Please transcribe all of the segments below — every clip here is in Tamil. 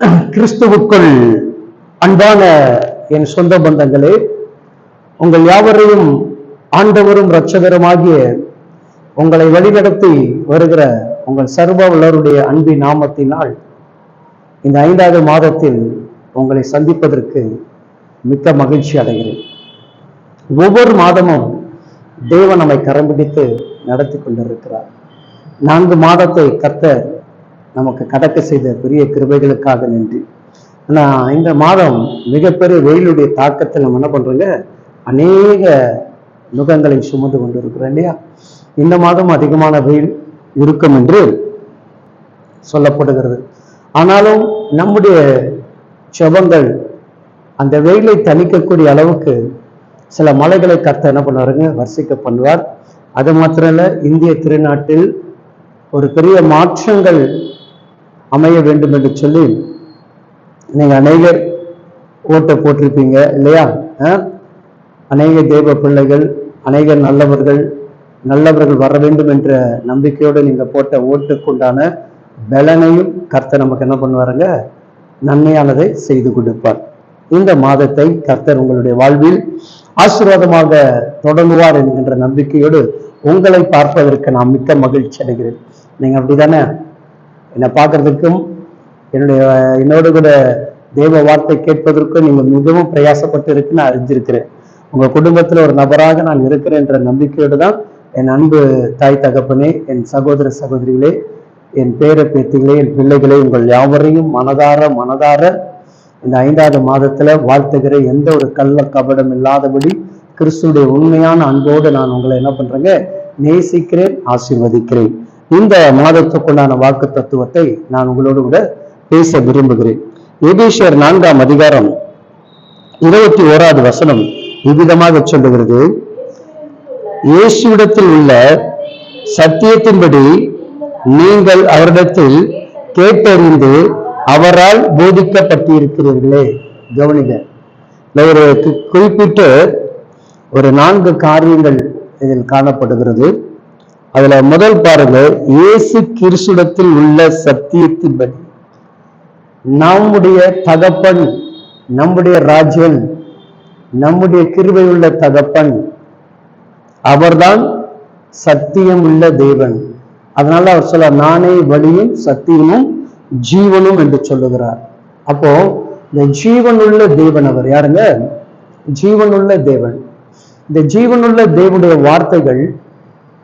கிறிஸ்துவுக்குள் அன்பான என் சொந்த பந்தங்களே, உங்கள் யாவரையும் ஆண்டவரும் இரட்சகருமாகிய உங்களை வழிநடத்தி வருகிற உங்கள் சர்வ வல்லவருடைய அன்பின் நாமத்தினால் இந்த 5வது மாதத்தில் உங்களை சந்திப்பதற்கு மிக்க மகிழ்ச்சி அடைகிறேன். ஒவ்வொரு மாதமும் தேவன் நம்மை கரம் பிடித்து நடத்தி கொண்டிருக்கிறார். 4 மாதத்தை கர்த்தர் நமக்கு கடக்க செய்த பெரிய கிருபைகளுக்காக நன்றி. ஆனா இந்த மாதம் மிகப்பெரிய வெயிலுடைய தாக்கத்தில் நம்ம என்ன பண்றோங்க, அநேக நுகங்களை சுமந்து கொண்டு இருக்கிறோம் இல்லையா? இந்த மாதம் அதிகமான வெயில் இருக்கும் என்று சொல்லப்படுகிறது. ஆனாலும் நம்முடைய செபங்கள் அந்த வெயிலை தணிக்கக்கூடிய அளவுக்கு சில மலைகளை கர்த்தர் என்ன பண்ணுவாருங்க, வர்ஷிக்க பண்ணுவார். அது மாத்திரம் இல்ல, இந்திய திருநாட்டில் ஒரு பெரிய மாற்றங்கள் அமைய வேண்டும் என்று சொல்லி நீங்க அநேகர் ஓட்டை போட்டிருப்பீங்க இல்லையா? அநேக தேவ பிள்ளைகள், அநேக நல்லவர்கள் வர வேண்டும் என்ற நம்பிக்கையோடு நீங்க போட்ட ஓட்டுக்குண்டான பலனையும் கர்த்தர் நமக்கு என்ன பண்ணுவாருங்க, நன்மையானதை செய்து கொடுப்பார். இந்த மாதத்தை கர்த்தர் உங்களுடைய வாழ்வில் ஆசீர்வாதமாக தொடங்குவார் என்கின்ற நம்பிக்கையோடு உங்களை பார்ப்பதற்கு நான் மிக்க மகிழ்ச்சி அடைகிறேன். நீங்க அப்படித்தானே? என்னை பார்க்கறதுக்கும் என்னோடு கூட தேவ வார்த்தை கேட்பதற்கும் நீங்க மிகவும் பிரயாசப்பட்டு இருக்கு நான் அறிஞ்சிருக்கிறேன். உங்க குடும்பத்துல ஒரு நபராக நான் இருக்கிறேன் என்ற நம்பிக்கையோடு தான் என் அன்பு தாய் தகப்பனே, என் சகோதர சகோதரிகளே, என் பேர பேத்திகளே, என் பிள்ளைகளே, உங்கள் யாவரையும் மனதார இந்த 5வது மாதத்துல வாழ்த்துகிற, எந்த ஒரு கள்ள கபடம் இல்லாதபடி கிறிஸ்துடைய உண்மையான அன்போடு நான் உங்களை என்ன பண்றேங்க, நேசிக்கிறேன், ஆசீர்வதிக்கிறேன். இந்த மாதத்துக்குண்டான வாக்கு தத்துவத்தை நான் உங்களோடு கூட பேச விரும்புகிறேன். எபேசியர் 4ஆம் அதிகாரம் 21வது வசனம் இவ்விதமாக சொல்லுகிறது: இயேசுவிடத்தில் உள்ள சத்தியத்தின்படி நீங்கள் அவரிடத்தில் கேட்டறிந்து அவரால் போதிக்கப்பட்டிருக்கிறீர்களே. கவனிங்க, ஒரு குறிப்பிட்டு ஒரு 4 காரியங்கள் இதில் காணப்படுகிறது. அதுல முதல் பாருங்க, இயேசு கிறிஸ்துவிடத்தில் உள்ள சத்தியத்தின்படி. நம்முடைய தகப்பன், நம்முடைய ராஜ்யன், நம்முடைய கிருபை உள்ள தகப்பன், அவர்தான் சத்தியம் உள்ள தேவன். அதனால அவர் சொல்ல, நானே வழியும் சத்தியமும் ஜீவனும் என்று சொல்லுகிறார். அப்போ இந்த ஜீவனுள்ள தேவன் அவர் யாருங்க? ஜீவனுள்ள தேவன். இந்த ஜீவனுள்ள தேவனுடைய வார்த்தைகள்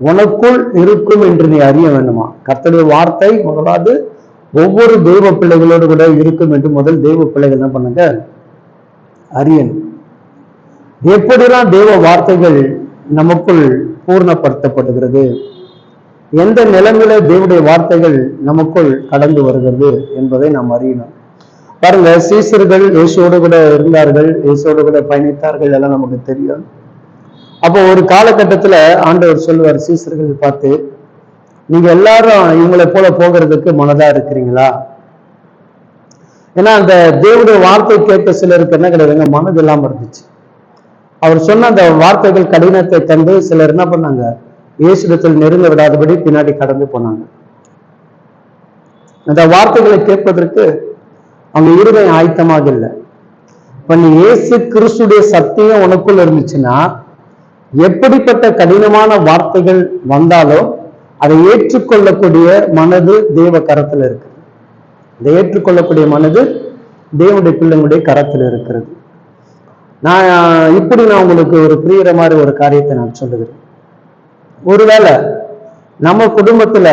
உனக்குள் இருக்கும் என்று நீ அறிய வேண்டுமா? கர்த்தருடைய வார்த்தை முதலாவது ஒவ்வொரு தெய்வ பிள்ளைகளோடு கூட இருக்கும் என்று முதல் தெய்வ பிள்ளைகள் என்ன பண்ணுங்க, அறியணும். எப்படிலாம் தெய்வ வார்த்தைகள் நமக்குள் பூர்ணப்படுத்தப்படுகிறது, எந்த நிலைமையில தேவனுடைய வார்த்தைகள் நமக்குள் கடந்து வருகிறது என்பதை நாம் அறியணும். பாருங்க, சீசர்கள் இயேசுவோடு கூட இருந்தார்கள், இயேசுவோடு கூட பயணித்தார்கள், எல்லாம் நமக்கு தெரியும். அப்போ ஒரு காலகட்டத்துல ஆண்டவர் சொல்லுவார் சீசர்கள் பார்த்து, நீங்க எல்லாரும் இவங்களை போல போகிறதுக்கு மனதா இருக்கிறீங்களா? ஏன்னா அந்த தேவனுடைய வார்த்தை கேட்க சிலருக்கு என்ன கிடையாதுங்க, மனது இல்லாம இருந்துச்சு. அவர் சொன்ன அந்த வார்த்தைகள் கடினத்தை கண்டு சிலர் என்ன பண்ணாங்க, இயேசுவிடத்தில் நெருங்க விடாதபடி பின்னாடி கடந்து போனாங்க. அந்த வார்த்தைகளை கேட்பதற்கு அவங்க இருதயம் ஆயத்தமாக இல்லை. இப்ப நீ இயேசு கிறிஸ்துடைய சத்தியம் உனக்குள்ள இருந்துச்சுன்னா, எப்படிப்பட்ட கடினமான வார்த்தைகள் வந்தாலும் அதை ஏற்றுக்கொள்ளக்கூடிய மனது தேவ கரத்துல இருக்கு. அதை ஏற்றுக்கொள்ளக்கூடிய மனது தேவனுடைய பிள்ளைங்களுடைய கரத்துல இருக்கிறது. நான் உங்களுக்கு ஒரு புரிகிற மாதிரி ஒரு காரியத்தை நான் சொல்லுகிறேன். ஒருவேளை நம்ம குடும்பத்துல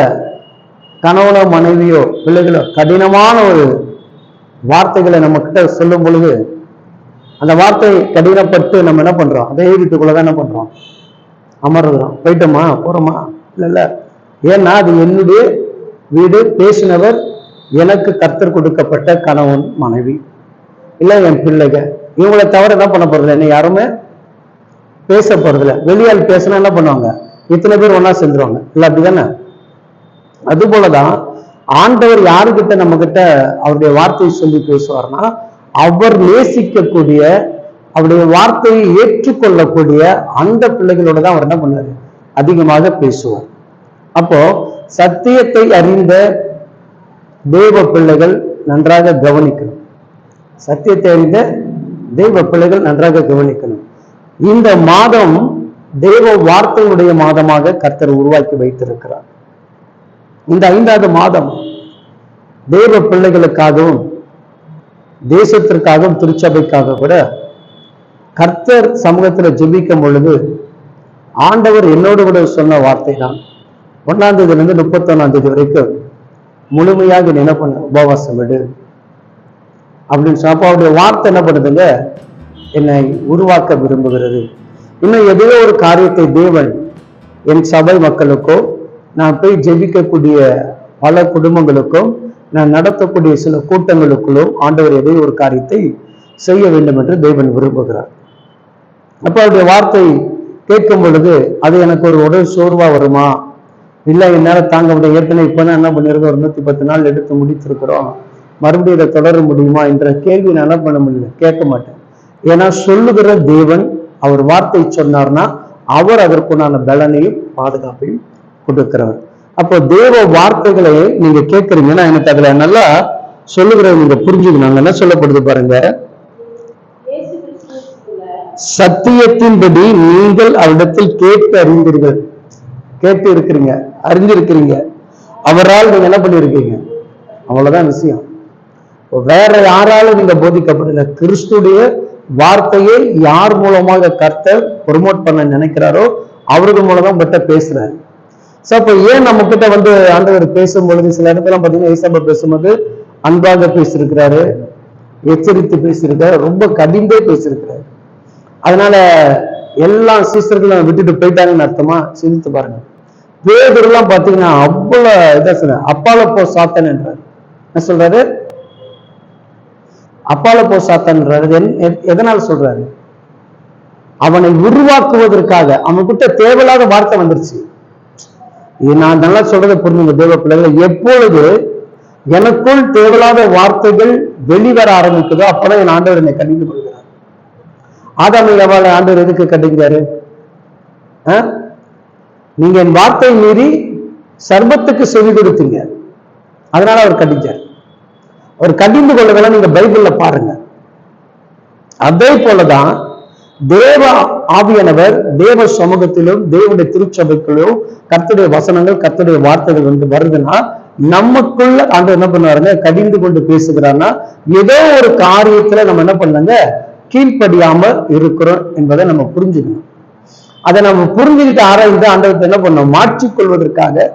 கணவனோ மனைவியோ பிள்ளைகளோ கடினமான ஒரு வார்த்தைகளை நம்ம கிட்ட சொல்லும் பொழுது, அந்த வார்த்தை கடினப்பட்டு நம்ம என்ன பண்றோம், அதே வீட்டுக்குள்ளதான் என்ன பண்றோம், அமர்றோம். போயிட்டோமா போறோமா, இல்ல ஏன்னா அது என்னுடைய வீடு, பேசினவர் எனக்கு கர்த்தர் கொடுக்கப்பட்ட கணவன் மனைவி, இல்ல என் பிள்ளைங்க, இவங்களை தவிர என்ன பண்ண போறது, என்ன யாருமே பேச போறதில்ல. வெளியால் பேசினா என்ன பண்ணுவாங்க, இத்தனை பேர் ஒன்னா செஞ்சிருவாங்க, இல்ல அப்படிதானே? அது போலதான் ஆண்டவர் யாருக்கிட்ட நம்ம கிட்ட அவருடைய வார்த்தையை சொல்லி பேசுவார்னா, அவர் நேசிக்கக்கூடிய, அவருடைய வார்த்தையை ஏற்றுக்கொள்ளக்கூடிய அந்த பிள்ளைகளோட தான் அவர் என்ன பண்ணாரு, அதிகமாக பேசுவார். அப்போ சத்தியத்தை அறிந்த தேவ பிள்ளைகள் நன்றாக கவனிக்கணும். சத்தியத்தை அறிந்த தெய்வ பிள்ளைகள் நன்றாக கவனிக்கணும். இந்த மாதம் தெய்வ வார்த்தையுடைய மாதமாக கர்த்தர் உருவாக்கி வைத்திருக்கிறார். இந்த 5வது மாதம் தெய்வ பிள்ளைகளுக்காகவும் தேசத்திற்காகவும் திருச்சபைக்காக கூட கர்த்தர் சமூகத்தில் ஜெபிக்கும் பொழுது ஆண்டவர் என்னோடு கூட சொன்ன வார்த்தை தான், 1ஆம் தேதியிலிருந்து 31ஆம் தேதி வரைக்கும் முழுமையாக என்ன பண்ண உபவாசம் விடு அப்படின்னு சொன்ன. அப்போ அவருடைய வார்த்தை என்ன பண்ணுதுங்க, என்னை உருவாக்க விரும்புகிறது. இன்னும் ஏதோ ஒரு காரியத்தை தேவன் என் சபை மக்களுக்கோ, நான் போய் ஜெபிக்கக்கூடிய பல குடும்பங்களுக்கும், நான் நடத்தக்கூடிய சில கூட்டங்களுக்குள்ளோ ஆண்டவர் ஏதோ ஒரு காரியத்தை செய்ய வேண்டும் என்று தேவன் விரும்புகிறார். அப்போ அவருடைய வார்த்தை கேட்கும் பொழுது அது எனக்கு ஒரு உடல் சோர்வா வருமா, இல்லை என்னால் தாங்க முடியும், ஏற்கனவே இப்போ என்ன பண்ணிருக்கோம், ஒரு 110 நாள் எடுத்து முடித்திருக்கிறோம், மறுபடியும் இதை தொடர முடியுமா என்ற கேள்வி நான் என்ன பண்ண முடியல, கேட்க மாட்டேன். ஏன்னா சொல்லுகிற தேவன் அவர் வார்த்தை சொன்னார்னா அவர் அதற்குண்டான பலனையும் பாதுகாப்பையும் கொடுக்கிறவர். அப்போ தேவ வார்த்தைகளை நீங்க கேட்கறீங்கன்னா எனக்கு அதுல நல்லா சொல்லுகிறத நீங்க புரிஞ்சுக்கணும். என்ன சொல்லப்படுது பாருங்க, சத்தியத்தின்படி நீங்கள் அவரிடத்தில் கேட்டு அறிந்தீர்கள். கேட்டு இருக்கிறீங்க, அறிஞ்சிருக்கிறீங்க, அவரால் நீங்க என்ன பண்ணிருக்கீங்க, அவ்வளவுதான் விஷயம். வேற யாராலும் நீங்க போதிக்கப்படல. கிறிஸ்துடைய வார்த்தையை யார் மூலமாக கர்த்தர் ப்ரொமோட் பண்ண நினைக்கிறாரோ அவர்கள் மூலம் தான் பட்ட பேசுறாரு. சோ அப்ப ஏன் நம்ம கிட்ட வந்து ஆண்டவர் பேசும்பொழுது சில இடத்துல பாத்தீங்கன்னா ஏசாப்பா பேசும்போது அன்பாக பேசியிருக்கிறாரு, எச்சரித்து பேசியிருக்கிறாரு, ரொம்ப கடிந்தே பேசியிருக்கிறாரு. அதனால எல்லா சீசர்களும் விட்டுட்டு போயிட்டாங்கன்னு அர்த்தமா? சிந்தித்து பாருங்க. பேதுருலாம் பாத்தீங்கன்னா அவ்வளவு இதா சொல்ற, அப்பால போ சாத்தான் என்றார். என்ன சொல்றாரு? அப்பால போ சாத்தான்ன்றாரு. எதனால சொல்றாரு? அவனை உருவாக்குவதற்காக. அவன் கிட்ட தேவையில்லாத வார்த்தை வந்துருச்சு. நான் நல்லா சொல்றதை புரிஞ்சுங்க தேவ பிள்ளைகள். எப்பொழுது எனக்குள் தேவையில்லாத வார்த்தைகள் வெளிவர ஆரம்பிக்குதோ அப்பதான் என் ஆண்டவர் என்னை கடிந்து கொள்கிறார். ஆதாமை எவ்வாறு ஆண்டவர் எதுக்கு கடிஞ்சாரு? நீங்க என் வார்த்தை மீறி சர்பத்துக்கு செவி கொடுத்தீங்க, அதனால அவர் கடிஞ்சார். அவர் கடிந்து கொள்ளலாம். நீங்க பைபிள்ல பாருங்க. அதே போலதான் தேவ ஆவியானவர் தேவ சமூகத்திலும் தேவனுடைய திருச்சபைக்குள்ளும் கர்த்தருடைய வசனங்கள் கர்த்தருடைய வார்த்தைகள் வந்து வருதுன்னா நமக்குள்ள ஆண்டவர் என்ன பண்ணுவாருங்க, கடிந்து கொண்டு பேசுகிறார்னா ஏதோ ஒரு காரியத்துல நம்ம என்ன பண்ணாங்க, கீழ்ப்படியாம இருக்கிறோம் என்பதை நம்ம புரிஞ்சுக்கணும். அதை நம்ம புரிஞ்சுக்கிட்டு ஆராய்ந்து ஆண்டவத்தை என்ன பண்ணணும், மாற்றிக்கொள்வதற்காக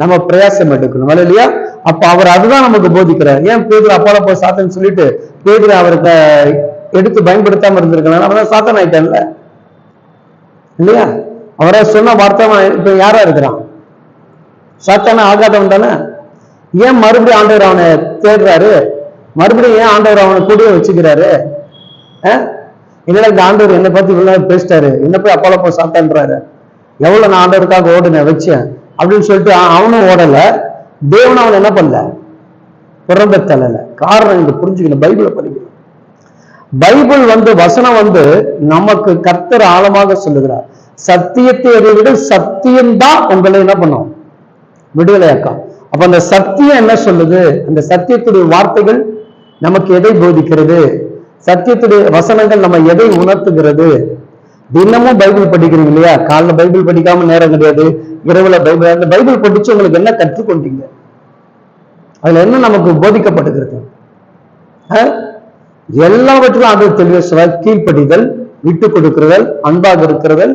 நம்ம பிரயாசம் எடுக்கணும் இல்லையா? அப்ப அவர் அதுதான் நமக்கு போதிக்கிறார். ஏன் பேதுரு அப்பால போய் சாத்தான்னு சொல்லிட்டு பேதுரு அவருக்கு எடுத்து பயன்படுத்தாம இருந்திருக்கலாம்? அவன் சாத்தான் ஆயிட்டான்ல இல்லையா? அவரை சொன்ன வார்த்தை இப்ப யாரா இருக்கிறான்? சாத்தான ஆகாதவன் தானே. ஏன் மறுபடியும் ஆண்டவர் அவனை தேடுறாரு? மறுபடியும் ஏன் ஆண்டவர் அவனை கூடவே வச்சுக்கிறாரு? இல்லைன்னா இந்த ஆண்டவர் என்னை பத்தி இவ்வளவு பேசிட்டாரு, என்ன போய் அப்பால போய் சாத்தான்றாரு, எவ்வளவு நான் ஆண்டவருக்காக ஓடுனேன் வச்சேன் அப்படின்னு சொல்லிட்டு அவனும் ஓடல, தேவன் அவன் என்ன பண்ணல, புறம்ப தள்ளல. காரணம் இங்க புரிஞ்சுக்கணும். பைபிளை படிக்கணும். பைபிள் வந்து வசனம் வந்து நமக்கு கர்த்தர் ஆழமாக சொல்லுகிறார். சத்தியத்தை அறிவிட சத்தியம்தான் உங்களை என்ன பண்ணும், விடுதலையாக்கம். அப்ப அந்த சத்தியம் என்ன சொல்லுது? அந்த சத்தியத்துடைய வார்த்தைகள் நமக்கு எதை போதிக்கிறது? சத்தியத்துடைய வசனங்கள் நம்ம எதை உணர்த்துகிறது? தினமும் பைபிள் படிக்கிறீங்க இல்லையா? காலைல பைபிள் படிக்காம நேரம் கிடையாது, இரவுல பைபிள். அந்த பைபிள் படிச்சு உங்களுக்கு என்ன கற்றுக்கொண்டீங்க? அதுல என்ன நமக்கு போதிக்கப்படுகிறது? எல்லாவற்றிலும் அது தெளிவா கீழ்ப்படிதல், விட்டு கொடுக்கிறதல், அன்பாக இருக்கிறதல்,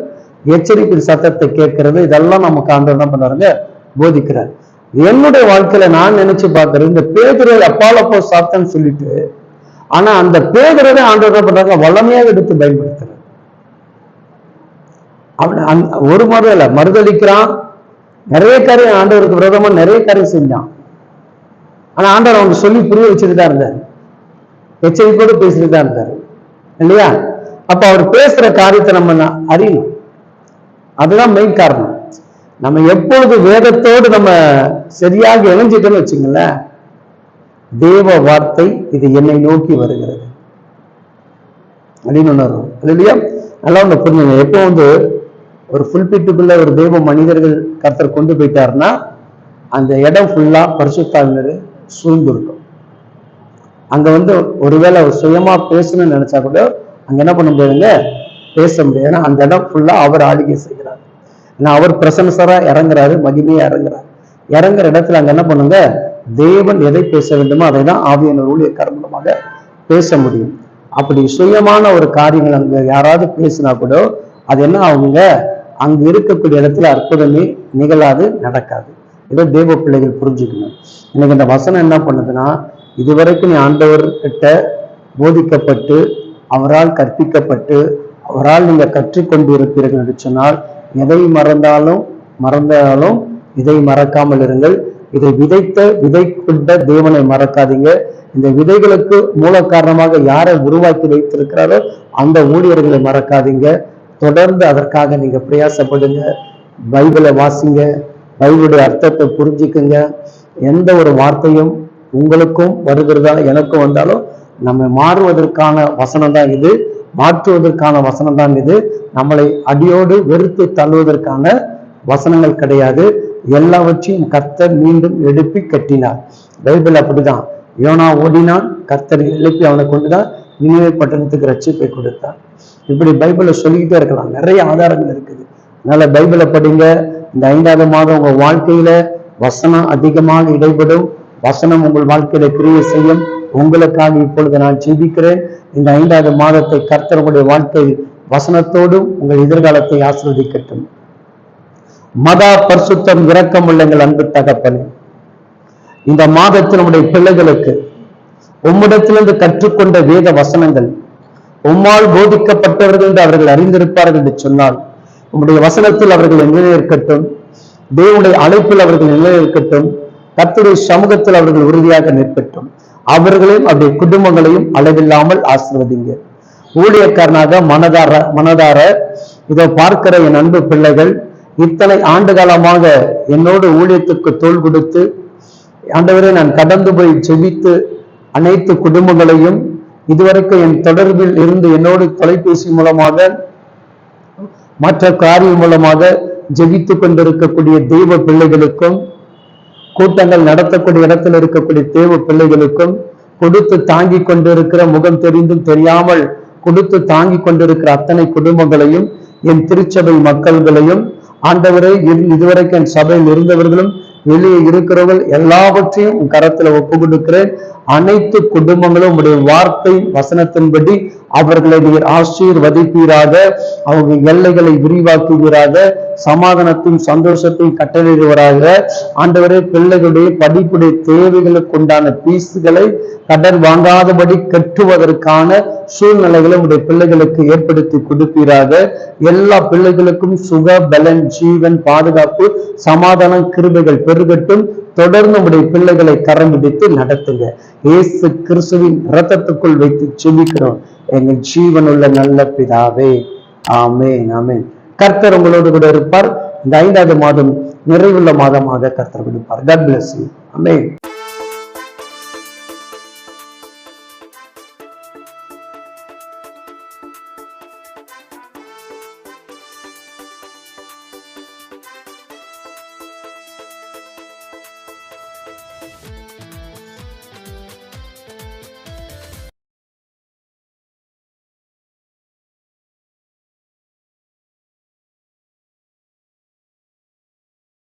எச்சரிப்பின் சத்தத்தை கேட்கிறது, இதெல்லாம் நமக்கு ஆண்டவர் என்ன பண்றாங்க, போதிக்கிறார். என்னுடைய வாழ்க்கையில நான் நினைச்சு பார்க்கறது, இந்த பேதுரை அப்பாலப்போ சாத்தான்னு சொல்லிட்டு, ஆனா அந்த பேதுரை ஆண்டவர் என்ன பண்றாங்க, வல்லமையாக எடுத்து பயன்படுத்துறாரு. அவன் ஒரு முறை இல்ல, மறுதளிக்கிறான், நிறைய காரியம் ஆண்டவருக்கு விரோதமா நிறைய காரியம் செஞ்சான். ஆனா ஆண்டவர் அவங்க சொல்லி புரிய வச்சுட்டு தான் இருந்தாரு, எச்சரிப்போடு பேசிட்டு தான் இருந்தாரு இல்லையா? அப்ப அவர் பேசுற காரியத்தை நம்ம அறியணும். அதுதான் மெயின் காரணம். நம்ம எப்பொழுது வேதத்தோடு நம்ம சரியாக இணைஞ்சிட்டோம்னு வச்சுங்களேன், தேவ வார்த்தை இது என்னை நோக்கி வருகிறது அப்படின்னு உணர்வோம் இல்லையா? நல்லா ஒண்ணு புரிஞ்சுங்க. எப்போ வந்து ஒரு புல்பிட்டுக்குள்ள ஒரு தேவ மனிதர்கள் கர்த்தர் கொண்டு போயிட்டாருன்னா அந்த இடம் ஃபுல்லா பரிசுத்தாவினர் சூழ்ந்து இருக்கும். அங்க ஒருவேளை அவர் சுயமா பேசணும்னு நினைச்சா கூட அங்க என்ன பண்ண முடியாதுங்க, பேச முடியாது. ஏன்னா அந்த இடம் ஃபுல்லா அவர் ஆளுகை செய்கிறார். ஏன்னா அவர் பிரசன்சரா இறங்குறாரு, மகிமையா இறங்குறாரு. இறங்குற இடத்துல அங்க என்ன பண்ணுங்க, தேவன் எதை பேச வேண்டுமோ அதை தான் ஆவியான ஊழியக்காரர் மூலமாக பேச முடியும். அப்படி சுயமான ஒரு காரியங்கள் அங்க யாராவது பேசினா கூட அது என்ன ஆகுங்க, அங்க இருக்கக்கூடிய இடத்துல அற்புதமே நிகழாது, நடக்காது. இதை தேவ பிள்ளைகள் புரிஞ்சுக்கணும். இன்னைக்கு இந்த வசனம் என்ன பண்ணுதுன்னா, இதுவரைக்கும் நீ ஆண்டவர் கிட்ட போதிக்கப்பட்டு அவரால் கற்பிக்கப்பட்டு அவரால் நீங்க கற்றுக்கொண்டு இருப்பீர்கள் என்று சொன்னால், எதை மறந்தாலும் இதை மறக்காமல் இருங்கள். இதை விதை கொண்ட தேவனை மறக்காதீங்க. இந்த விதைகளுக்கு மூல காரணமாக யாரை உருவாக்கி வைத்திருக்கிறாரோ அந்த ஊழியர்களை மறக்காதீங்க. தொடர்ந்து அதற்காக நீங்க பிரயாசப்படுங்க. பைபிளை வாசிங்க, பைபிளுடைய அர்த்தத்தை புரிஞ்சுக்குங்க. எந்த ஒரு வார்த்தையும் உங்களுக்கும் வருகிறதா எனக்கும் வந்தாலும் நம்ம மாறுவதற்கான வசனம் தான் இது, மாற்றுவதற்கான வசனம் தான் இது. நம்மளை அடியோடு வெறுத்து தள்ளுவதற்கான வசனங்கள் கிடையாது. எல்லாவற்றையும் கர்த்தர் மீண்டும் எழுப்பி கட்டினார். பைபிள் அப்படிதான். யோனா ஓடினான், கர்த்தர் எழுப்பி அவனை கொண்டுதான் நினைவே பட்டணத்துக்கு ரட்சிப்பை கொடுத்தார். இப்படி பைபிளை சொல்லிக்கிட்டே இருக்கலாம், நிறைய ஆதாரங்கள் இருக்குது. அதனால பைபிளை படிங்க. இந்த 5வது மாதம் உங்க வாழ்க்கையில வசனம் அதிகமாக இடைபடும். வசனம் உங்கள் வாழ்க்கையில கிரியை செய்யும். உங்களுக்காக இப்பொழுது நான் ஜெபிக்கிறேன். இந்த 5வது மாதத்தை கர்த்தர் உங்களுடைய வாழ்க்கையில் வசனத்தோடும் உங்கள் எதிர்காலத்தை ஆசீர்வதிக்கட்டும். மகா பரிசுத்தம் இரக்கம் உள்ள எங்கள் அன்பு தகப்பனே, இந்த மாதத்தில் நம்முடைய பிள்ளைகளுக்கு உம்மிடத்திலிருந்து கற்றுக்கொண்ட வேத வசனங்கள் உம்மால் போதிக்கப்பட்டவர்கள் என்று அவர்கள் அறிந்திருப்பார்கள் என்று சொன்னால், உம்முடைய வசனத்தில் அவர்கள் நிலைநிற்கட்டும். தேவனுடைய அழைப்பில் அவர்கள் நிலைநிற்கட்டும். கர்த்தருடைய சமூகத்தில் அவர்கள் உறுதியாக நிற்கட்டும். அவர்களையும் அவருடைய குடும்பங்களையும் அளவில்லாமல் ஆசீர்வதிங்க. ஊழியக்காரனாக மனதார இதை பார்க்கிற என் அன்பு பிள்ளைகள், இத்தனை ஆண்டு காலமாக என்னோடு ஊழியத்துக்கு தோள் கொடுத்து ஆண்டவரே நான் கடந்து போய் ஜெபித்து அனைத்து குடும்பங்களையும் இதுவரைக்கும் என் தொடர்பில் இருந்து என்னோடு தொலைபேசி மூலமாக மற்ற காரியம் மூலமாக ஜெபித்து கொண்டிருக்கக்கூடிய தெய்வ பிள்ளைகளுக்கும், கூட்டங்கள் நடத்தக்கூடிய இடத்தில் இருக்கக்கூடிய தேவ பிள்ளைகளுக்கும், கொடுத்து தாங்கி கொண்டிருக்கிற முகம் தெரிந்தும் தெரியாமல் கொடுத்து தாங்கி கொண்டிருக்கிற அத்தனை குடும்பங்களையும், என் திருச்சபை மக்கள்களையும், ஆண்டவரை இதுவரைக்கும் என் சபையில் இருந்தவர்களும் வெளியே இருக்கிறவர்கள் எல்லாவற்றையும் கரத்துல ஒப்பு கொடுக்கிறேன். அனைத்து குடும்பங்களும் உடைய வார்த்தை வசனத்தின்படி அவர்களை நீர் ஆசீர்வதிப்பீராக. அவங்க எல்லைகளை விரிவாக்குவீராக. சமாதானத்தையும் சந்தோஷத்தையும் கட்டளையிடுவராக. ஆண்டவரே, பிள்ளைகளுடைய படிப்புடைய தேவைகளுக்கு உண்டான பீஸுகளை கடன் வாங்காதபடி கட்டுவதற்கான சூழ்நிலைகளை உடைய பிள்ளைகளுக்கு ஏற்படுத்தி கொடுப்பீராக. எல்லா பிள்ளைகளுக்கும் சுக பலன் ஜீவன் பாதுகாப்பு சமாதானம் கிருபைகள் பெருகட்டும். தொடர்ந்து உடைய பிள்ளைகளை கரம் பிடித்து நடத்துங்க. இயேசு கிறிஸ்துவின் இரத்தத்துக்குள் வைத்து ஜெபிக்கிறோம் எங்கள் ஜீவனுள்ள நல்ல பிதாவே, ஆமென் ஆமென். கர்த்தர் உங்களோடு கூட இருப்பார். இந்த 5வது மாதம் நிறைவுள்ள மாதமாக கர்த்தர் கொடுப்பார். God bless you. ஆமென்.